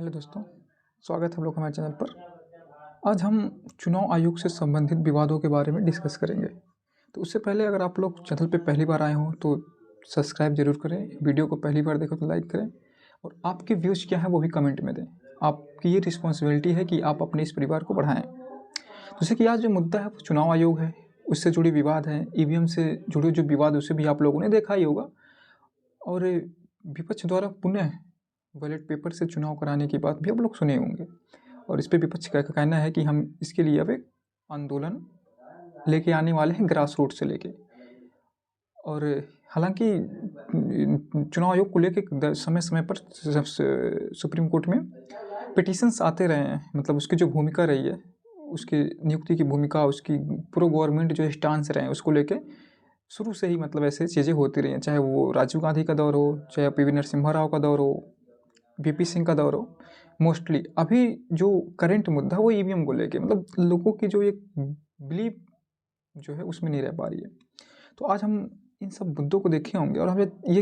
Hello दोस्तों, स्वागत है हम लोग हमारे चैनल पर। आज हम चुनाव आयोग से संबंधित विवादों के बारे में डिस्कस करेंगे। तो उससे पहले अगर आप लोग चैनल पे पहली बार आए हों तो सब्सक्राइब जरूर करें, वीडियो को पहली बार देखो तो लाइक करें और आपके व्यूज़ क्या है वो भी कमेंट में दें। आपकी ये रिस्पॉन्सिबिलिटी है कि आप अपने इस परिवार को बढ़ाएँ। जैसे कि आज जो मुद्दा है वो चुनाव आयोग है, उससे जुड़ी विवाद हैं, ईवीएम से जुड़े जो विवाद उसे भी आप लोगों ने देखा ही होगा। और विपक्ष द्वारा पुनः बैलेट पेपर से चुनाव कराने की बात भी आप लोग सुने होंगे और इस पे विपक्ष का कहना है कि हम इसके लिए अब एक आंदोलन लेके आने वाले हैं ग्रास रूट से लेके। और हालांकि चुनाव आयोग को लेके समय समय पर सुप्रीम कोर्ट में पिटिशंस आते रहे हैं, मतलब उसकी जो भूमिका रही है, उसकी नियुक्ति की भूमिका, उसकी प्रो गवर्नमेंट जो स्टांस रहे हैं उसको लेके शुरू से ही मतलब ऐसे चीज़ें होती रही हैं, चाहे वो राजीव गांधी का दौर हो, चाहे पीवी नरसिम्हा राव का दौर हो, वीपी सिंह का दौर हो। मोस्टली अभी जो करंट मुद्दा है वो ईवीएम को लेके, मतलब लोगों की जो एक बिलीव जो है उसमें नहीं रह पा रही है। तो आज हम इन सब मुद्दों को देखे होंगे और हम ये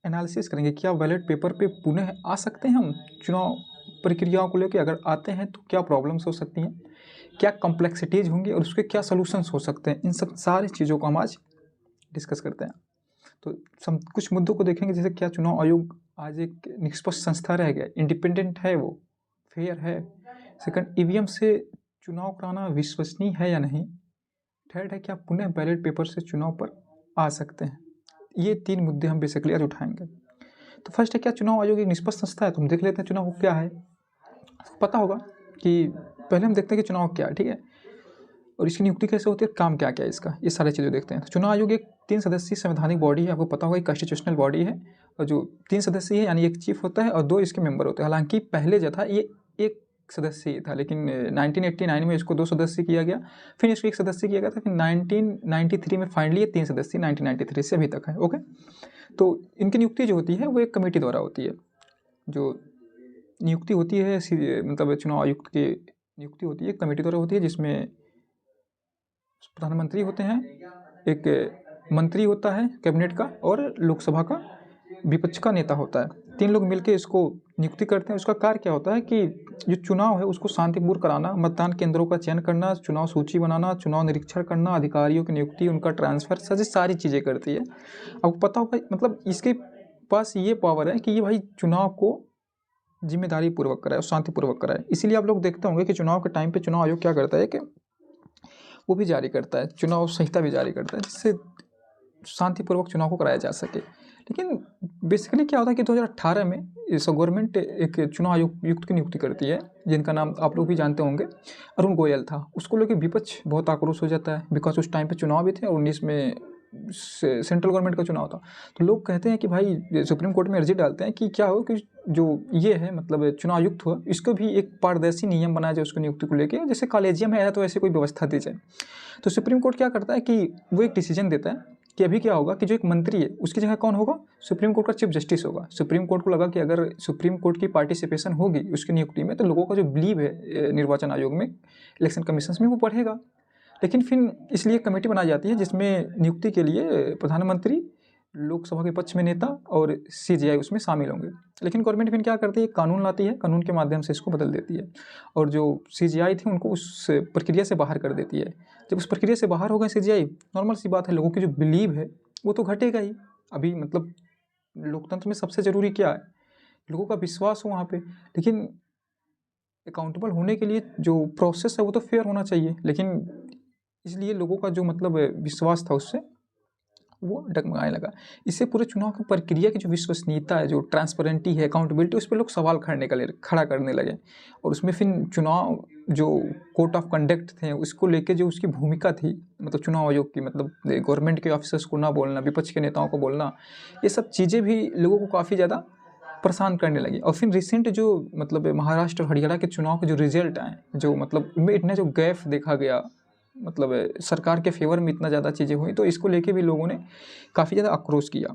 एनालिसिस करेंगे क्या बैलेट पेपर पे पुनः आ सकते हैं हम चुनाव प्रक्रियाओं को लेकर। अगर आते हैं तो क्या प्रॉब्लम्स हो सकती हैं, क्या कॉम्प्लेक्सिटीज़ होंगी और उसके क्या सोल्यूशंस हो सकते हैं। इन सब सारी चीज़ों को हम आज डिस्कस करते हैं। तो सब कुछ मुद्दों को देखेंगे, जैसे क्या चुनाव आयोग आज एक निष्पक्ष संस्था रह गया, इंडिपेंडेंट है, वो फेयर है। सेकंड, ईवीएम से चुनाव कराना विश्वसनीय है या नहीं। थर्ड है, क्या पुनः बैलेट पेपर से चुनाव पर आ सकते हैं। ये तीन मुद्दे हम बेसिकली आज उठाएंगे। तो फर्स्ट है, क्या चुनाव आयोग एक निष्पक्ष संस्था है। तुम देख लेते हैं चुनाव क्या है, पता होगा कि पहले हम देखते हैं कि चुनाव क्या है, ठीक है, और इसकी नियुक्ति कैसे होती है, काम क्या क्या है इसका, ये सारी चीज़ें देखते हैं। तो चुनाव आयोग एक 3 सदस्यीय संवैधानिक बॉडी है, आपको पता होगा, एक कॉन्स्टिट्यूशनल बॉडी है और जो 3 सदस्यीय है, यानी एक चीफ होता है और 2 इसके मेंबर होते हैं। हालांकि पहले जो था ये 1 सदस्यीय था, लेकिन 1989 में इसको 2 सदस्य किया गया, फिर इसको 1 सदस्य किया गया था, फिर 1993 में फाइनली ये 3 सदस्य 1993 से अभी तक है। ओके, तो इनकी नियुक्ति जो होती है वो एक कमेटी द्वारा होती है। जो नियुक्ति होती है मतलब चुनाव आयुक्त की नियुक्ति होती है कमेटी द्वारा होती है, जिसमें प्रधानमंत्री होते हैं, एक मंत्री होता है कैबिनेट का और लोकसभा का विपक्ष का नेता होता है। 3 लोग मिलकर इसको नियुक्ति करते हैं। उसका कार्य क्या होता है कि जो चुनाव है उसको शांतिपूर्ण कराना, मतदान केंद्रों का चयन करना, चुनाव सूची बनाना, चुनाव निरीक्षण करना, अधिकारियों की नियुक्ति, उनका ट्रांसफर, सारी चीज़ें करती है। आपको पता होगा, मतलब इसके पास ये पावर है कि ये भाई चुनाव को जिम्मेदारी पूर्वक कराए और शांतिपूर्वक कराए। इसीलिए आप लोग देखते होंगे कि चुनाव के टाइम पे चुनाव आयोग क्या करता है कि वो भी जारी करता है, चुनाव संहिता भी जारी करता है, जिससे शांतिपूर्वक चुनाव को कराया जा सके। लेकिन बेसिकली क्या होता है कि 2018 में इस गवर्नमेंट एक चुनाव आयुक्त की नियुक्ति करती है, जिनका नाम आप लोग भी जानते होंगे, अरुण गोयल था। उसको लेकर विपक्ष बहुत आक्रोश हो जाता है, बिकॉज उस टाइम पे चुनाव भी थे और 19 में सेंट्रल गवर्नमेंट का चुनाव था। तो लोग कहते हैं कि भाई सुप्रीम कोर्ट में अर्जी डालते हैं कि क्या हो कि जो ये है मतलब चुनाव आयुक्त हुआ, इसको भी एक पारदर्शी नियम बनाया जाए उसकी नियुक्ति को लेकर, जैसे कॉलेजियम है तो ऐसे कोई व्यवस्था दी जाए। तो सुप्रीम कोर्ट क्या करता है कि वो एक डिसीजन देता है कि अभी क्या होगा कि जो एक मंत्री है उसकी जगह कौन होगा, सुप्रीम कोर्ट का चीफ जस्टिस होगा। सुप्रीम कोर्ट को लगा कि अगर सुप्रीम कोर्ट की पार्टिसिपेशन होगी उसकी नियुक्ति में तो लोगों का जो बिलीव है निर्वाचन आयोग में, इलेक्शन कमीशन में, वो बढ़ेगा। लेकिन फिर इसलिए कमेटी बनाई जाती है जिसमें नियुक्ति के लिए प्रधानमंत्री, लोकसभा के पक्ष में नेता और सीजीआई उसमें शामिल होंगे। लेकिन गवर्नमेंट फिर क्या करती है, कानून लाती है, कानून के माध्यम से इसको बदल देती है और जो सीजीआई थे उनको उस प्रक्रिया से बाहर कर देती है। जब उस प्रक्रिया से बाहर हो गए सीजीआई, नॉर्मल सी बात है, लोगों की जो बिलीव है वो तो घटेगा ही। अभी मतलब लोकतंत्र में सबसे ज़रूरी क्या है, लोगों का विश्वास हो वहाँ पे। लेकिन अकाउंटेबल होने के लिए जो प्रोसेस है वो तो फेयर होना चाहिए, लेकिन इसलिए लोगों का जो मतलब विश्वास था उससे वो डगमगाने लगा। इससे पूरे चुनाव की प्रक्रिया की जो विश्वसनीयता है, जो ट्रांसपेरेंटी है, अकाउंटेबिलिटी, उस पर लोग सवाल खड़ा करने लगे। और उसमें फिर चुनाव जो कोड ऑफ कंडक्ट थे उसको लेके जो उसकी भूमिका थी, मतलब चुनाव आयोग की, मतलब गवर्नमेंट के ऑफिसर्स को ना बोलना, विपक्ष के नेताओं को बोलना, ये सब चीज़ें भी लोगों को काफ़ी ज़्यादा परेशान करने लगी। और फिर रिसेंट जो मतलब महाराष्ट्र और हरियाणा के चुनाव के जो रिजल्ट आए, जो मतलब इनमें इतना जो गैप देखा गया, मतलब सरकार के फेवर में इतना ज़्यादा चीज़ें हुई, तो इसको लेके भी लोगों ने काफ़ी ज़्यादा आक्रोश किया।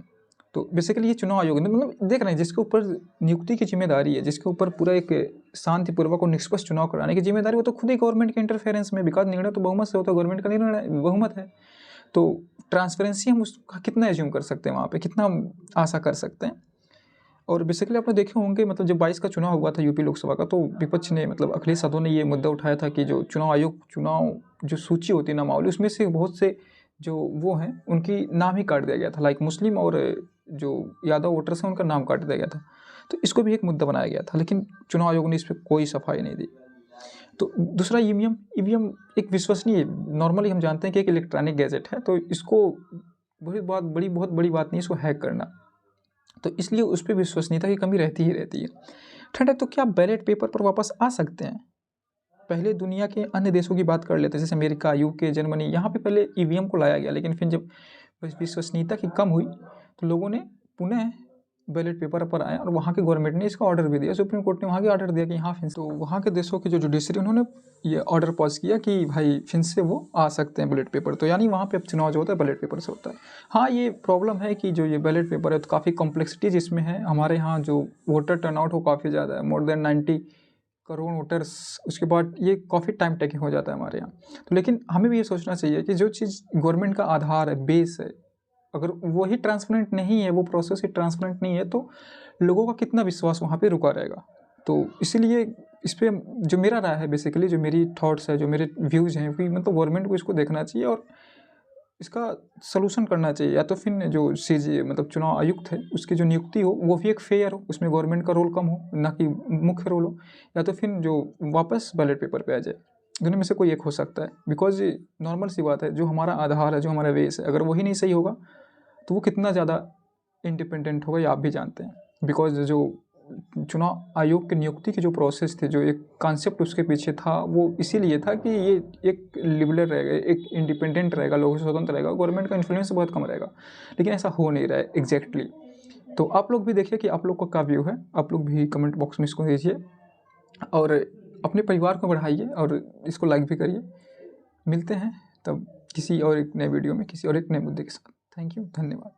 तो बेसिकली ये चुनाव आयोग ने, मतलब देख रहे हैं, जिसके ऊपर नियुक्ति की जिम्मेदारी है, जिसके ऊपर पूरा एक शांतिपूर्वक और निष्पक्ष चुनाव कराने की जिम्मेदारी, वो तो खुद ही गवर्नमेंट के इंटरफेरेंस में, बिकॉज निर्णय तो बहुमत से होता है, गवर्नमेंट का निर्णय बहुमत है। तो ट्रांसपेरेंसी हम उसका कितना एज्यूम कर सकते हैं, वहाँ पर कितना हम आशा कर सकते हैं। और बेसिकली आपने देखे होंगे मतलब जब 22 का चुनाव हुआ था यूपी लोकसभा का, तो विपक्ष ने मतलब अखिलेश यादव ने ये मुद्दा उठाया था कि जो चुनाव आयोग चुनाव जो सूची होती है नामावली, उसमें से बहुत से जो वो हैं उनकी नाम ही काट दिया गया था, लाइक मुस्लिम और जो यादव वोटर्स हैं उनका नाम काट दिया गया था। तो इसको भी एक मुद्दा बनाया गया था, लेकिन चुनाव आयोग ने इस पर कोई सफाई नहीं दी। तो दूसरा ईवीएम एक विश्वसनीय, नॉर्मली हम जानते हैं कि एक इलेक्ट्रॉनिक गैजेट है, तो इसको बहुत बड़ी बात नहीं इसको हैक करना, तो इसलिए उस पर विश्वसनीयता की कमी रहती ही रहती है। ठंड है, तो क्या बैलेट पेपर पर वापस आ सकते हैं? पहले दुनिया के अन्य देशों की बात कर लेते हैं, जैसे अमेरिका, यूके, जर्मनी, यहाँ पे पहले ईवीएम को लाया गया, लेकिन फिर जब विश्वसनीयता की कम हुई तो लोगों ने पुनः बैलेट पेपर पर आए और वहाँ के गवर्नमेंट ने इसका ऑर्डर भी दिया, सुप्रीम कोर्ट ने वहाँ के ऑर्डर दिया कि हाँ फिर, तो वहाँ के देशों के जो जुडिशरी उन्होंने ये ऑर्डर पास किया कि भाई फिर से वो आ सकते हैं बैलेट पेपर, तो यानी वहाँ पे अब चुनाव जो होता है बैलेट पेपर से होता है। हाँ, ये प्रॉब्लम है कि जो ये बैलेट पेपर है तो काफ़ी कॉम्प्लेक्सिटीज इसमें है। हमारे यहाँ जो वोटर टर्नआउट हो काफ़ी ज़्यादा है, मोर देन 90 करोड़ वोटर्स, उसके बाद ये काफ़ी टाइम टेकिंग हो जाता है हमारे यहाँ। तो लेकिन हमें भी ये सोचना चाहिए कि जो चीज़ गवर्नमेंट का आधार है, बेस है, अगर वही ट्रांसपेरेंट नहीं है, वो प्रोसेस ही ट्रांसपेरेंट नहीं है, तो लोगों का कितना विश्वास वहाँ पे रुका रहेगा। तो इसीलिए इस पर जो मेरा राय है, बेसिकली जो मेरी थॉट्स है, जो मेरे व्यूज़ हैं, कि मतलब गवर्नमेंट को इसको देखना चाहिए और इसका सलूशन करना चाहिए। या तो फिर जो सीजे मतलब चुनाव आयुक्त है उसकी जो नियुक्ति हो वो भी एक फेयर हो, उसमें गवर्नमेंट का रोल कम हो, ना कि मुख्य रोल हो। या तो फिर जो वापस बैलेट पेपर पे आ जाए, दोनों में से कोई एक हो सकता है। बिकॉज नॉर्मल सी बात है, जो हमारा आधार है, जो हमारा बेस है, अगर वही नहीं सही होगा तो वो कितना ज़्यादा इंडिपेंडेंट होगा ये आप भी जानते हैं। बिकॉज जो चुनाव आयोग की नियुक्ति की जो प्रोसेस थी, जो एक कॉन्सेप्ट उसके पीछे था, वो इसीलिए था कि ये एक लिबरल रहेगा, एक इंडिपेंडेंट रहेगा, लोगों से स्वतंत्र रहेगा, गवर्नमेंट का इन्फ्लुएंस बहुत कम रहेगा। लेकिन ऐसा हो नहीं रहा है एग्जैक्टली। तो आप लोग भी देखिए कि आप लोग का क्या व्यू है, आप लोग भी कमेंट बॉक्स में इसको दीजिए और अपने परिवार को बढ़ाइए और इसको लाइक भी करिए। मिलते हैं तब किसी और एक नए वीडियो में, किसी और एक नए मुद्दे के साथ। थैंक यू, धन्यवाद।